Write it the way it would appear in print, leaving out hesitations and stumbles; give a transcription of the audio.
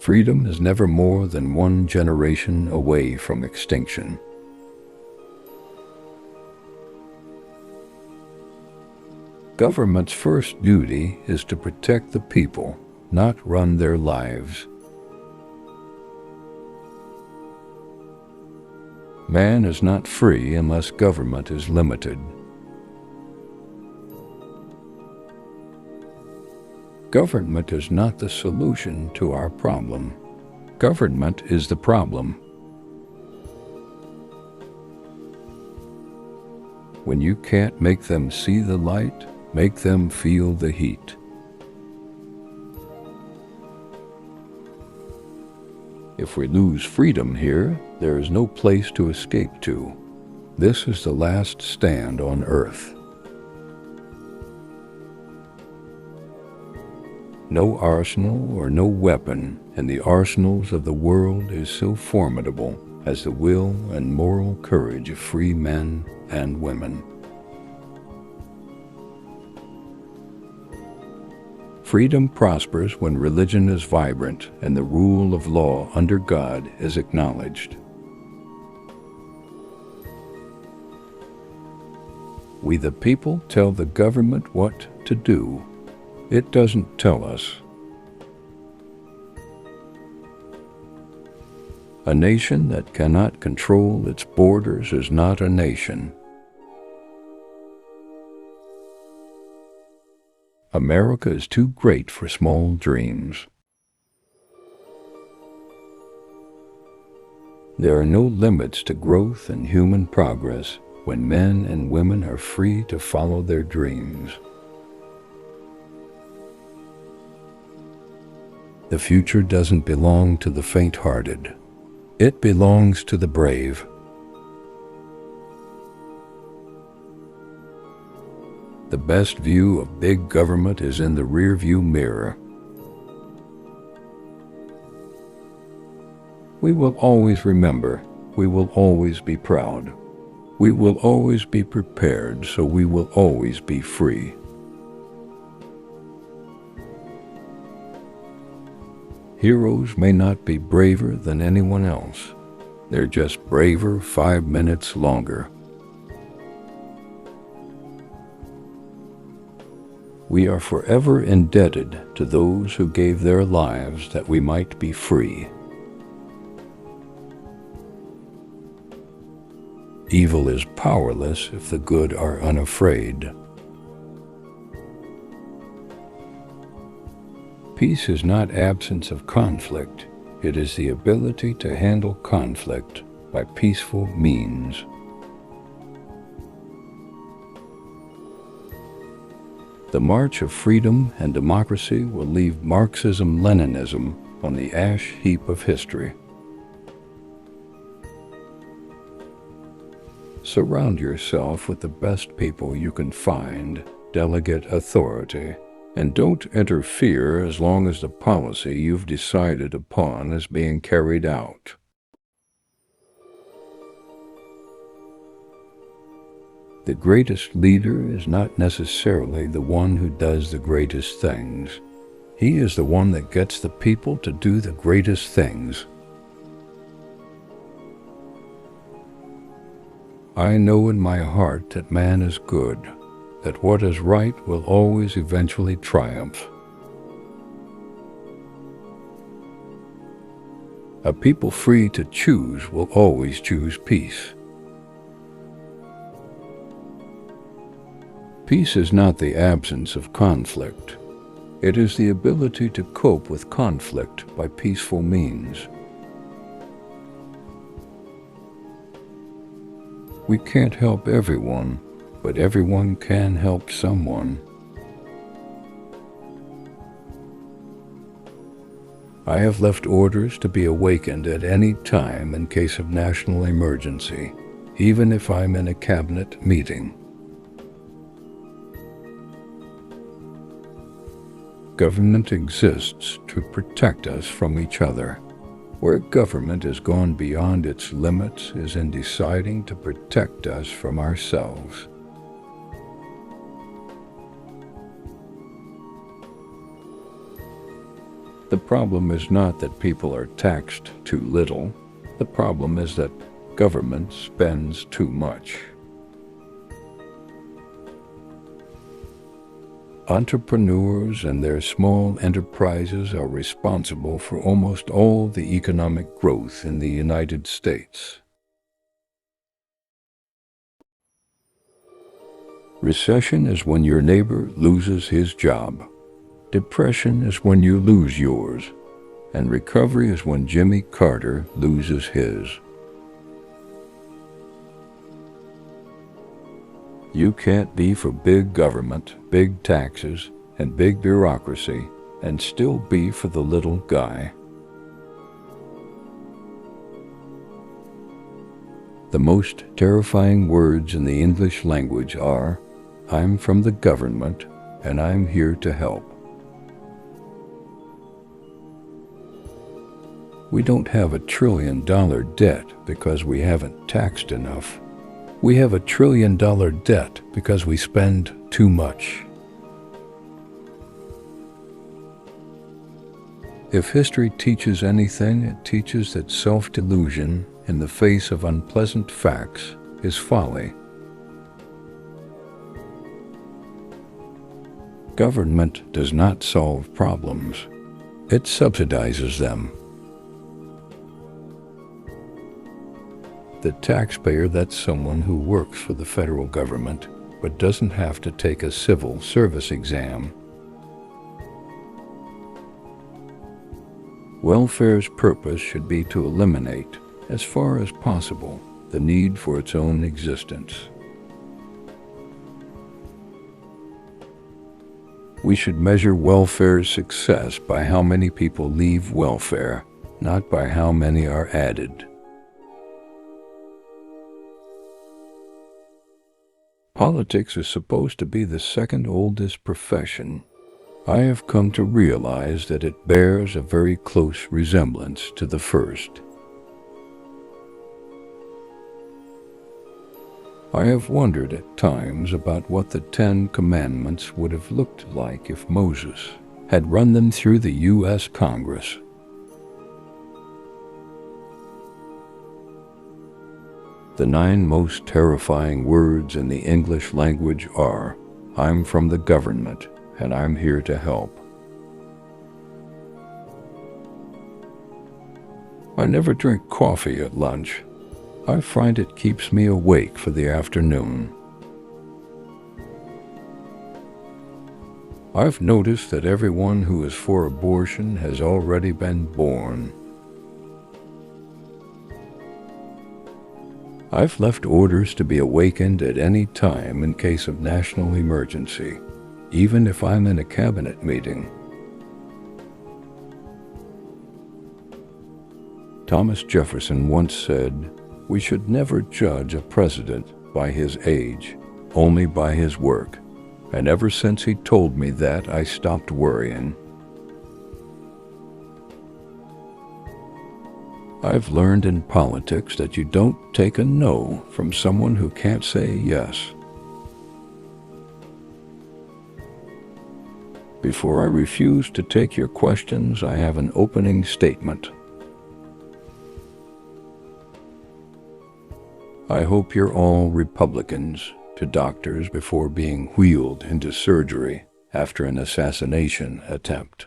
Freedom is never more than one generation away from extinction. Government's first duty is to protect the people, not run their lives. Man is not free unless government is limited. Government is not the solution to our problem. Government is the problem. When you can't make them see the light, make them feel the heat. If we lose freedom here, there is no place to escape to. This is the last stand on earth. No arsenal or no weapon in the arsenals of the world is so formidable as the will and moral courage of free men and women. Freedom prospers when religion is vibrant and the rule of law under God is acknowledged. We the people tell the government what to do. It doesn't tell us. A nation that cannot control its borders is not a nation. America is too great for small dreams. There are no limits to growth and human progress when men and women are free to follow their dreams. The future doesn't belong to the faint-hearted. It belongs to the brave. The best view of big government is in the rear-view mirror. We will always remember. We will always be proud. We will always be prepared, so we will always be free. Heroes may not be braver than anyone else. They're just braver 5 minutes longer. We are forever indebted to those who gave their lives that we might be free. Evil is powerless if the good are unafraid. Peace is not absence of conflict. It is the ability to handle conflict by peaceful means. The march of freedom and democracy will leave Marxism-Leninism on the ash heap of history. Surround yourself with the best people you can find, delegate authority, and don't interfere as long as the policy you've decided upon is being carried out. The greatest leader is not necessarily the one who does the greatest things. He is the one that gets the people to do the greatest things. I know in my heart that man is good, that what is right will always eventually triumph. A people free to choose will always choose peace. Peace is not the absence of conflict. It is the ability to cope with conflict by peaceful means. We can't help everyone, but everyone can help someone. I have left orders to be awakened at any time in case of national emergency, even if I'm in a cabinet meeting. Government exists to protect us from each other. Where government has gone beyond its limits is in deciding to protect us from ourselves. The problem is not that people are taxed too little. The problem is that government spends too much. Entrepreneurs and their small enterprises are responsible for almost all the economic growth in the United States. Recession is when your neighbor loses his job. Depression is when you lose yours. And recovery is when Jimmy Carter loses his. You can't be for big government, big taxes, and big bureaucracy, and still be for the little guy. The most terrifying words in the English language are, "I'm from the government, and I'm here to help." We don't have $1 trillion debt because we haven't taxed enough. We have $1 trillion debt because we spend too much. If history teaches anything, it teaches that self-delusion in the face of unpleasant facts is folly. Government does not solve problems. It subsidizes them. The taxpayer, that's someone who works for the federal government but doesn't have to take a civil service exam. Welfare's purpose should be to eliminate, as far as possible, the need for its own existence. We should measure welfare's success by how many people leave welfare, not by how many are added. Politics is supposed to be the second oldest profession. I have come to realize that it bears a very close resemblance to the first. I have wondered at times about what the 10 Commandments would have looked like if Moses had run them through the U.S. Congress. The 9 most terrifying words in the English language are, "I'm from the government, and I'm here to help." I never drink coffee at lunch. I find it keeps me awake for the afternoon. I've noticed that everyone who is for abortion has already been born. I've left orders to be awakened at any time in case of national emergency, even if I'm in a cabinet meeting. Thomas Jefferson once said, "We should never judge a president by his age, only by his work." And ever since he told me that, I stopped worrying. I've learned in politics that you don't take a no from someone who can't say yes. Before I refuse to take your questions, I have an opening statement. I hope you're all Republicans to doctors before being wheeled into surgery after an assassination attempt.